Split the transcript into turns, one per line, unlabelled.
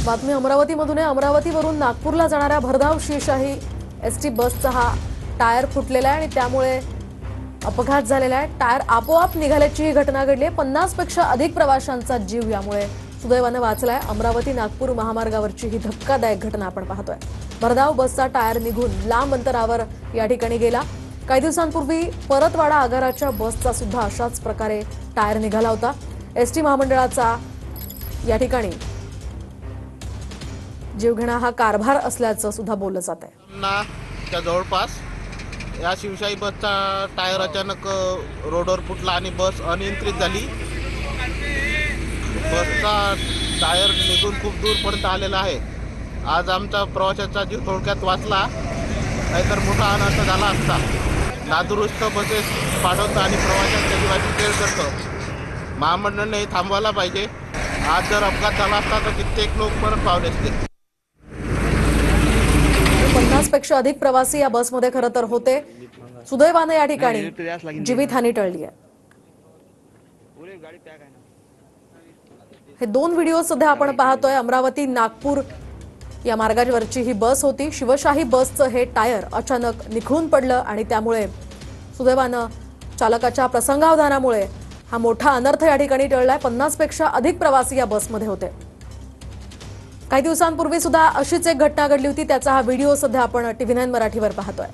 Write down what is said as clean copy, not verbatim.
बातमी अमरावतीमधून आहे। अमरावतीवरून नागपूरला जाणाऱ्या भरधाव शिवशाही एसटी बसचा हा टायर फुटलेला आहे आणि त्यामुळे अपघात झालेला आहे। टायर आपोआप निघाल्याची ही घटना घडली आहे। 50 पेक्षा अधिक प्रवाशांचा जीव यामुळे सुदैवाने वाचलाय। अमरावती नागपूर महामार्गावरची ही धक्कादायक घटना आपण पाहतोय। भरधाव बसचा टायर निघून लांब अंतरावर या ठिकाणी गेला। काही दिवसांपूर्वी परतवाडा आगाराच्या बसचा सुद्धा अशाच प्रकारे टायर निघाला होता। एसटी महामंडळाचा या ठिकाणी जीवघेणा हा कारभार असल्याचं सुद्धा बोललं जात आहे।
त्या जवळपास या शिवशाही बसचा टायर अचानक रोडवर फुटला आणि बस अनियंत्रित झाली। बसचा टायर निघून खूप दूरपर्यंत आलेला आहे। आज आमचा प्रवाशाचा जीव थोडक्यात वाचला, नाहीतर मोठा अनर्थ झाला असता। नादुरुस्त बसेस पाडवतं आणि प्रवाशांच्या जीवाची खेळ करतं। महामंडळाने थांबवायला पाहिजे। आज जर अपघात झाला असता तर कित्येक लोक मरण पावले असते।
50 पेक्षा अधिक प्रवासी या बसमध्ये खरं तर होते। सुदैवाने या ठिकाणी जीवितहानी टळली आहे। हे दोन व्हिडिओ सध्या आपण पाहतोय। अमरावती नागपूर या मार्गावरची ही बस होती। शिवशाही बसचं हे टायर अचानक निखळून पडलं आणि त्यामुळे सुदैवानं चालकाच्या प्रसंगावधानामुळे हा मोठा अनर्थ या ठिकाणी टळलाय। 50 पेक्षा अधिक प्रवासी या बसमध्ये होते। काही दिवसांपूर्वी सुद्धा अशीच एक घटना घडली होती। त्याचा हा व्हिडिओ सध्या आपण TV9 मराठीवर पाहतोय।